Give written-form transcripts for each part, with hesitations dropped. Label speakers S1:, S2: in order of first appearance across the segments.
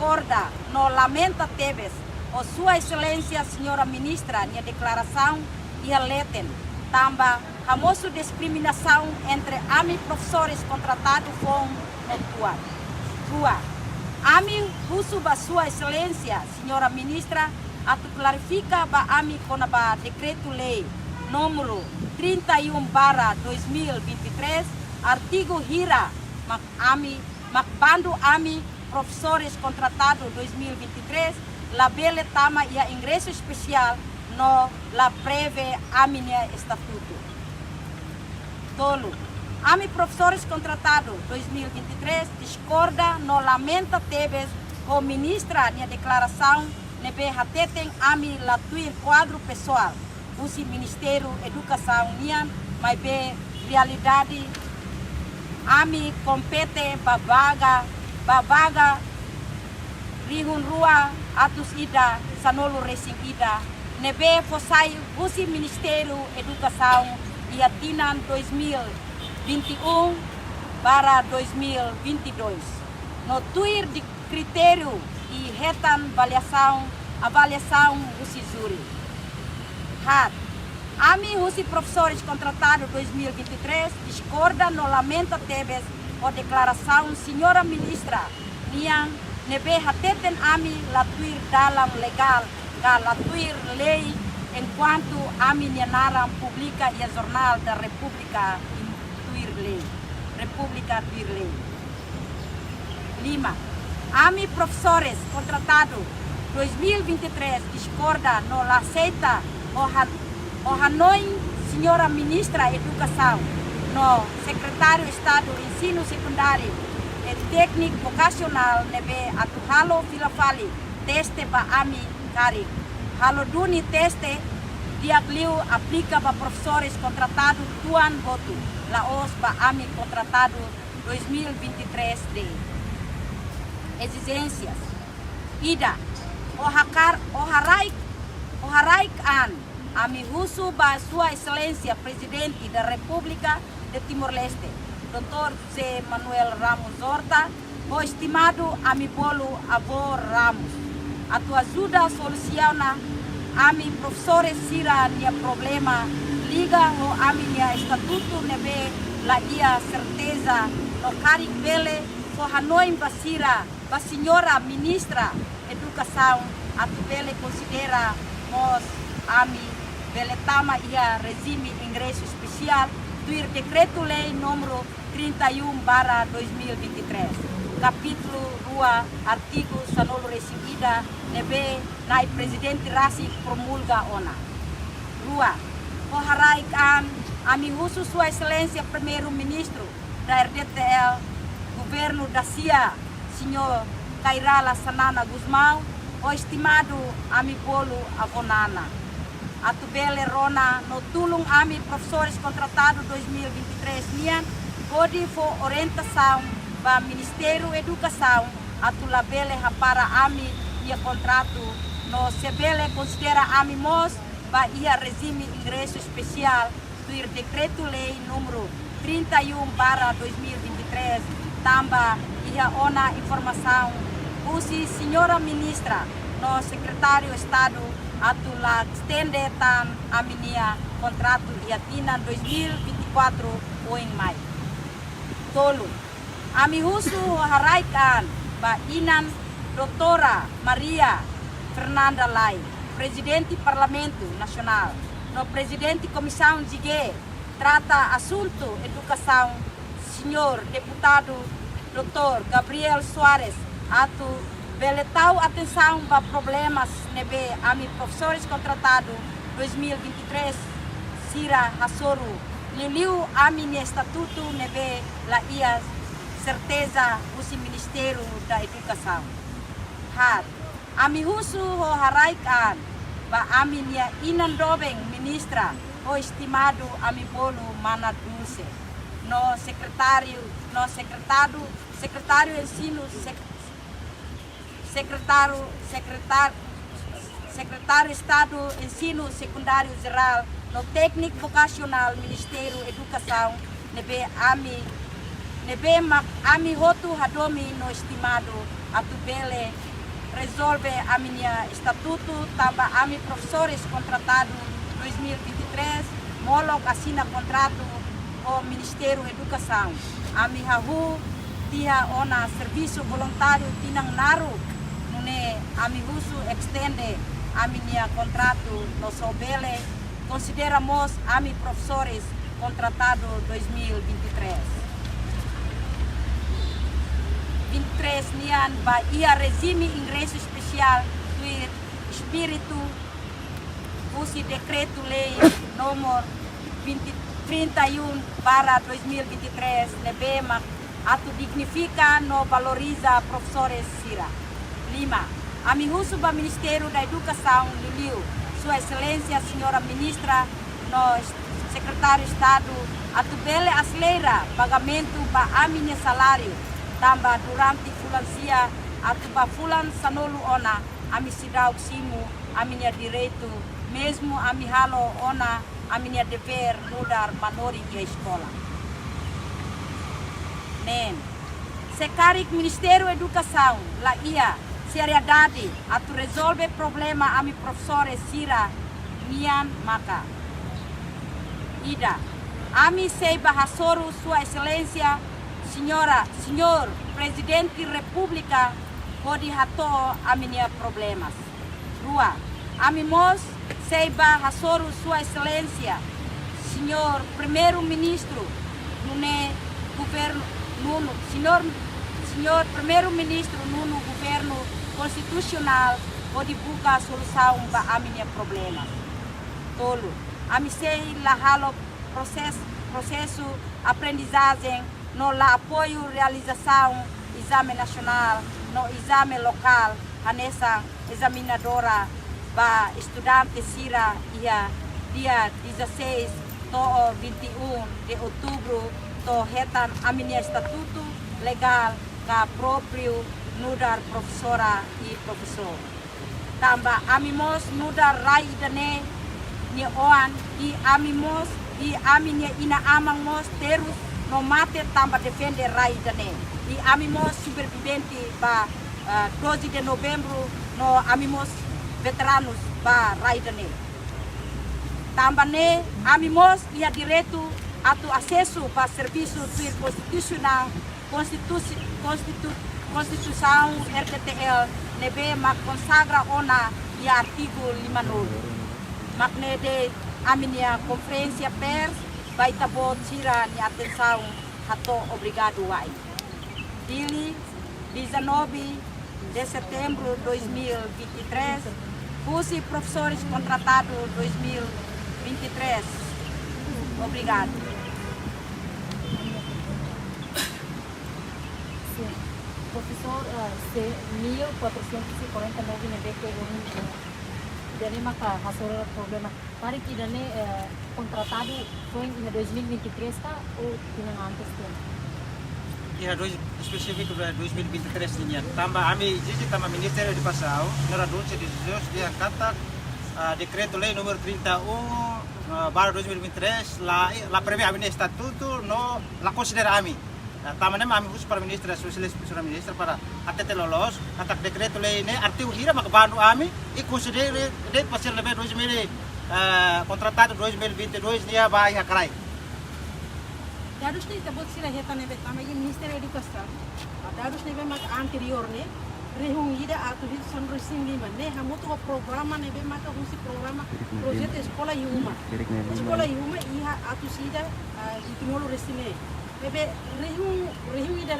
S1: discorda, no lamenta tebes, o Sua Excelência, Senhora Ministra, minha declaração e a letem. Tamba, famoso discriminação entre AMI professores contratados com tua. AMI uso ba Sua Excelência, Senhora Ministra, a clarifica ba AMI com a decreto-lei número 31/2023, artigo hira, macbando AMI professores contratados 2023, labele tama e a ingresso especial no la preve AMI estatuto. Tolo. AMI professores contratados 2023 discorda no lamenta tebes o ministra minha declaração nebe hateten AMI latuir quadro pessoal. Usi Ministério Educação nian mas be realidade AMI compete babaga rihun rua atus ida sanolo racing ida nebe fosai usi Ministério Educação e atinan 2021/2022 no tuir de critério e retan avaliação usi júri. AMI usi professores contratados 2023 discorda no lamenta tebes o declaração Senhora Ministra niang nebe hateten AMI latuir dalam legal latuir lei enquanto AMI nianaram publica e a jornal da República tuir lei. 5. AMI professores contratados 2023 discorda no aceita o Hanoi, Senhora Ministra Educação, no Secretário de Estado de Ensino Secundário e Técnico Vocacional nebe atuhalo filafali teste ba AMI kari. Halo duni teste diagliu aplica para professores contratados tuan voto laos ba AMI contratado 2023 de exigências. Ida o haraik an AMI husu ba Sua Excelência Presidente da República de Timor-Leste, Dr. José Manuel Ramos Horta, o estimado AMI Bolo Avô Ramos. A tua ajuda soluciona AMI professores sira nia problema liga o AMI nia estatuto nebe la ia certeza no carik bele fo Hanoi basira ba Senhora Ministra Educação a tu bele considera os AMI bele tama ia regime ingresso especial do decreto-lei número 31/2023, capítulo 2, artigo sanolo recebida nebe nai presidente Rasi promulga ona. 2. O haraikan AMI husu Sua Excelência Primeiro-Ministro da RDTL, Governo da CIA, Senhor Kairala Sanana Guzmão, o estimado AMI Bolo Avonana. Atubele Rona no tulung AMI professores contratados 2023 nian pode for orientação ba Ministério Educação atulabele para AMI ia contrato no sebele considera AMI mos ba ia regime ingresso especial do decreto-lei número 31/2023 tamba ia ona informação usi Senhora Ministra no Secretário de Estado atula extende tan aminia contrato iatina 2024 o em maio. Tolo. AMI husu haraikan ba inan Doutora Maria Fernanda Lai, Presidente Parlamento Nacional, no Presidente Comissão Zigué, trata assunto educação, Senhor Deputado Dr. Gabriel Soares, atu beletau atenção para problemas nebe AMI professores contratados 2023 sira hasoru liliu AMI estatuto nebe la ia certeza usi Ministério da Educação. AMI husu ho haraikan ba AMI nia inandobeng ministra o estimado AMI Bolo Mana Dulce no secretário ensino secretário de Estado Ensino Secundário Geral no Técnico Vocacional Ministério Educação nebe AMI nebe mak ami hotu hadomi no estimado atu bele resolve aminia estatuto tamba ami professores contratado 2023 molog assina contrato o Ministério Educação. Ami hahu tia ona serviço voluntário tinang naru nune ami husu extende aminia contrato no sobele consideramos ami professores contratado 2023. 23 nian ba ia regime ingresso especial do espírito usi decreto lei nomor 31/2023 nebema atu dignifica no valoriza professores sira. 5. Ami husu ba Ministério da Educação Liliu, Sua Excelência Senhora Ministra no Secretário de Estado atu bele asleira pagamento ba aminia salário tamba durante fulansia atu ba fulan sanolu ona ami sidau simu aminia direito mesmo ami halo ona aminia dever mudar manori ke escola. Nem sekarik Ministério Educação la ia seriedade atu resolve problema ami professores sira nian maka ida ami seiba hasoru Sua Excelência Senhor Presidente República pode hato aminia problemas. 2. Ami mos seiba hasoru Sua Excelência Senhor Primeiro-Ministro nune governo nuno Senhor Primeiro-Ministro nuno governo constitucional pode buka solução ba aminia problema. Tolo ami sei la halo processo aprendizagem no la apoio realização exame nacional no exame local anessa examinadora ba estudante sira ia dia 16 to 21 de outubro to hetan aminia estatuto legal ka próprio nudar professora e professor tamba amimos nudar rai idane ni oan i amimos i aminia ina amang mos terus no mate tamba defende rai idane i amimos supervivente ba 12 de novembro no amimos veteranos ba rai idane tamba ne amimos ia direito atu acesso para serviço constitucional Constituição RTTL nebe mak consagra ona e artigo 59 makne de aminia conferência pers vai tabot sira ni atenção hato obrigado wai dili 19 de setembro 2023 fusi professores contratado 2023 obrigado.
S2: Professor, 1449 nebe ko dali maka hasor problema. Pare que dane contratado foi em 2023 tá ou tinha antes tem?
S3: Ia específico para 2023 tinha. Tambah ami jadi tambah Ministério de Educação, nora donce de Deus dia kata decreto lei número 31/2023 la prevê ami estatuto no la considera ami. Tamane ami khusus para ministra spesialis para ministra para atete lolos atak decreto lei ne artigo hira mak bandu ami e considere de pasir lebe 2000 contratado 2022 dia vai hakrai.
S4: Dados ni tabot sila heta nebe tama yung Ministério da Educação. Dados nebe mak anterior ne rehung ida atu hit son resim lima ne hamutu ko programa nebe mak husi programa projeto escola yuma. Escola yuma iha atu sida itinolo resime. Bebe rehung ida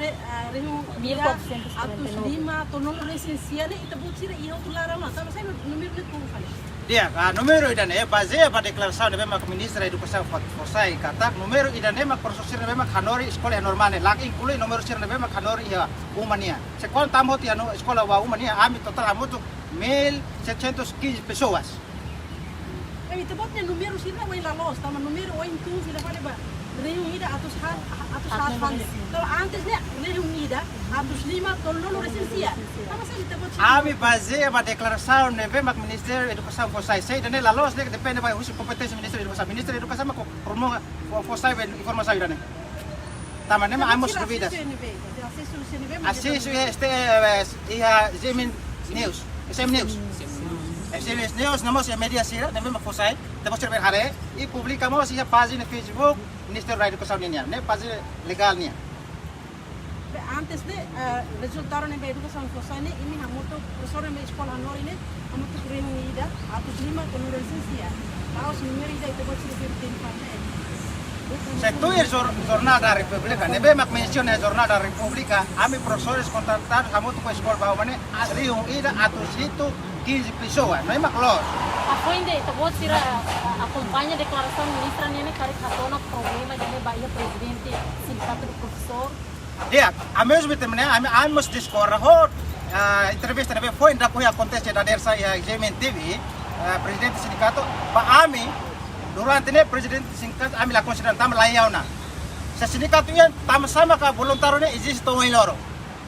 S4: rehung ida atu lima tonolo residencial ita butsira iha tulara ma tama sai numero ne kung fale.
S3: Dia, numero idane base pada declaração de mak ministra educação forsai kata numero idane mak prosesir de mak hanori sekolah normane lagi inclui numero sir de mak hanori ya umania. Sekolah tamot ya no sekolah wa umania ami total amutu 1715 pessoas.
S4: Ita bot ne numero sila wa ila los tama numero wa intu sila fale ba. Reunida atus hal kalau antes ne reunida atus lima tololo resensia tama sai ita bot
S3: Ami base pada declaração de mak ministério de educação forsai sei dane la los depende vai usi competência ministério de educação mak promo forsai informação idane. Tama nema amos revidas. Asisu iha Zemin News. SM News. SM News namos e media sira, nebe mafosai, temos ver hare e publicamos iha página Facebook Ministério da Educação niya, ne página legal niya.
S4: Antes de resultaron en educação fosane ini hamuto professor en escola norine hamuto kuremu ida atus lima con licencia. Tahu numero ida itu buat sirip tempat.
S3: Se tu ir Jornada da República, nebe mak menciona Jornada da República, ami professores contratados hamuto com escola baumane asriung ida atus itu 15 pessoas, não é maclos.
S2: Apa ini itu buat sira acompanha declaração ministra nene kari katona problema dene bahia presidente sindicato do professor.
S3: Ya, a mesmo tempo, né, a mos discorra hot entrevista nebe foi ainda foi acontece da dersa ya Zemin TV, presidente do sindicato, ba ami durante ne presidente do sindicato ami la consideran tam layau na. Sa sindicato yan tam sama ka voluntário ne existe to loro.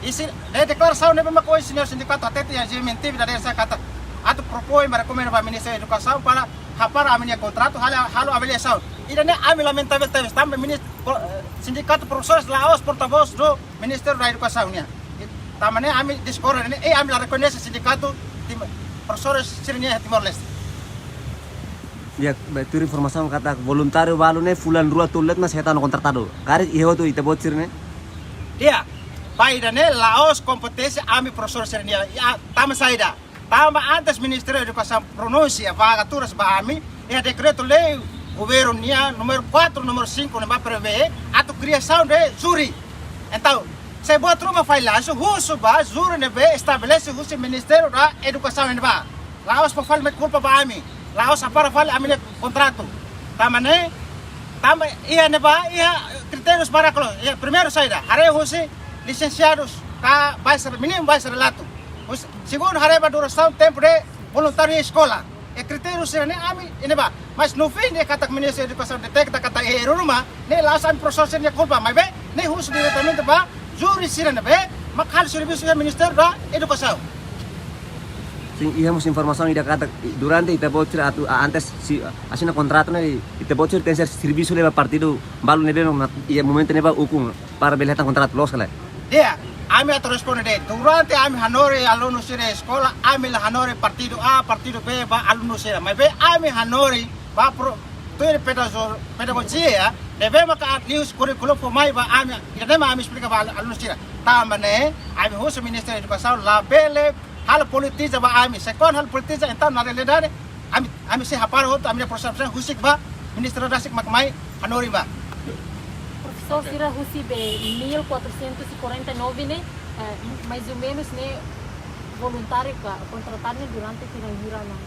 S3: Isi ne declaração nebe makoi senhor sindicato até ya Zemin TV da dersa kata atu propõe para recomenda para ministério da educação para rapar a minha contrato halo avaliação. Ida ne ami lamentável talvez tam ministro sindicato professores Laos porta-voz do Ministério da Educação nya. Tamane ami discorre ne ami la reconhece sindicato professores sirnya Timor-Leste.
S5: Ya, betul informasi kata voluntário balune fulan rua tulet mas hetan kontratado. Kari iho tu ite bocir ne.
S3: Dia, paida ne Laos competência ami professor sirnya. Ya, tama saida. Tama antes Ministério da Educação pronuncia vagaturas ba ami e decreto lei governo número 4, número 5 não vai prever a criação de júri. Então, se bota uma falhança, o júri estabelece o Ministério da Educação em ba. Laos para falar culpa para mim. Laos para falar a minha contrato. Tamane, tama ia neba ia critérios para close. Primeiro saída, hare hoje licenciados ka vai ser mínimo vai ser relato. Segundo hare ba duração tempo de voluntário escola. E critérios serem ami ini ba. Mas no fim de kata Ministério da Educação detecta kata rumah, ne laos am processo de culpa, mas be ne hus diretamente ba juri sirene be makal serviço do Ministério da Educação.
S5: Sim, íamos informação ida kata durante ite bocir atu antes si asina contrato ne ite bocir tem ser serviço leva partido balu nebe e momento neba hukum para belehatan contrato los kala.
S3: Dia, ami atau responde durante ami hanore alumnus de escola, ami la hanore partido A, partido B ba alumnus de, mas be ami hanore ba pro tuir pedagogia, deve maka news curriculum formai ba ami, ida ma ami explica ba alumnus de. Tamane, ami hus Ministério da Educação la bele hal politiza ba ami, second hal politiza então na realidade ami se rapar outro ami processo husik ba Ministério da Sik makmai hanore ba.
S2: Professor Sira recebe 1.449 né, mais ou menos né, voluntário contratado durante a não.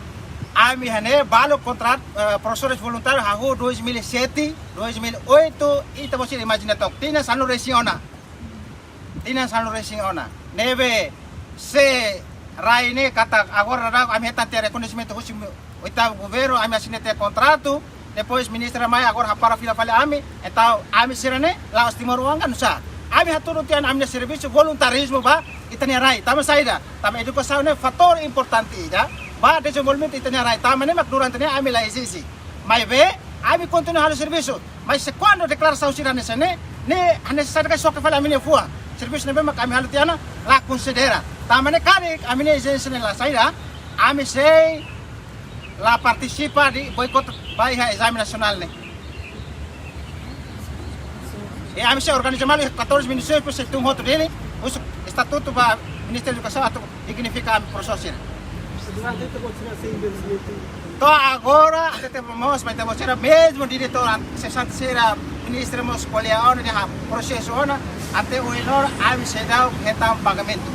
S3: Ami hane balo contrato professores voluntários hago 2007, 2008 e tamo se imagina tok. Tina sanu resiona. Neve se raine kata agora ami heta ter reconhecimento husi oitavo governo ami assinete contrato. Depois ministra mai agora para fila fale ami então ami sirene Laos Timor Uanga nusa ami haturu tian ami serviço voluntarismo ba itania rai tama saída tama educação ne fator importante ida ba desenvolvimento itania rai tama ne mak durante ne ami la existe mas ve ami continua hal serviço mas se quando declaração sirane sene ne necessário que só que fale ami ne fua serviço ne be mak ami hal tiana la considera tama ne kari ami ne existe ne la saída ami sei la participa di boicot baia exame nacional ne. E a missa organiza mal 14 ministérios por ser outro dele, o estatuto para Ministério da Educação significa processo. Então agora até temos mas temos ser mesmo diretor se santera ministro mos colheu ne processo ona até o elor a missa dá retam pagamento.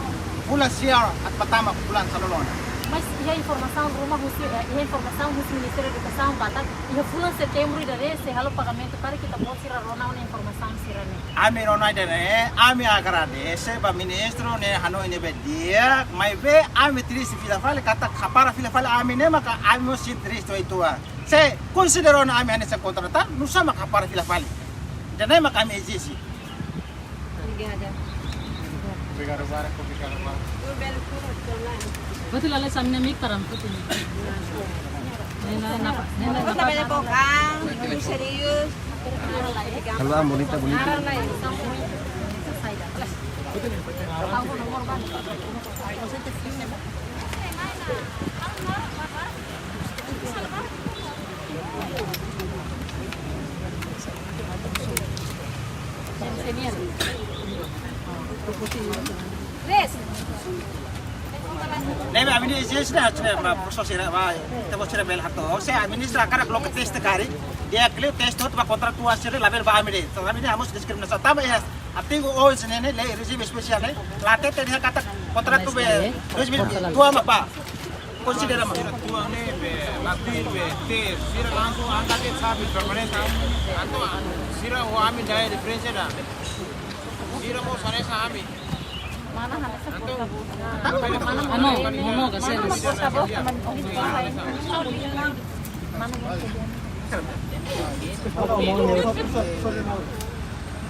S3: Bulan siar at patama bulan salolona.
S2: Mas e a informação rumah do Ministério da Educação batak e bulan setembro dari se halo pagamento para kita buat sira rona una informação sirane.
S3: Ami rona dene ami agradece ba ministro ne hanoi ne bedia mai be ami triste fila fale kata kapara fila fale ami ne maka ami mesti triste itu se considero na ami ane se contratar nu sama kapara fila fale dene maka ami existe. Obrigado bara
S2: Betul lah samne mik param tu ni.
S1: Nena, nena, nena. Serius.
S5: Haluan bonita bonita.
S3: Nebe amini jesna chne ma proso sira ba tebo sira bel hato se administra kara blok test kari dia kle test hot ba kontraktua sira label ba amini to amini amos diskriminasi tama ya atingo o sene le regime spesial ne late te dia kata kontraktu be 2002 ma pa considera ma
S6: tua nebe latin be te sira langsung angkat sabi permanente atau sira ho ami dai de presida sira mo saresa ami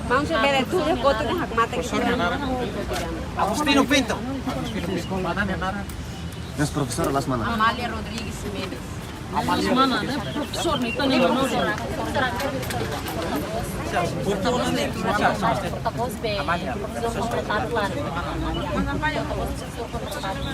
S1: Vamos a ver tú de foto de Hakmate que
S3: Agustino Pinto
S5: Nas profesor las mana.
S1: Amalia Rodríguez Jiménez.
S2: Profesor, nito ni Manolo. Portavoz be, profesor contratado para.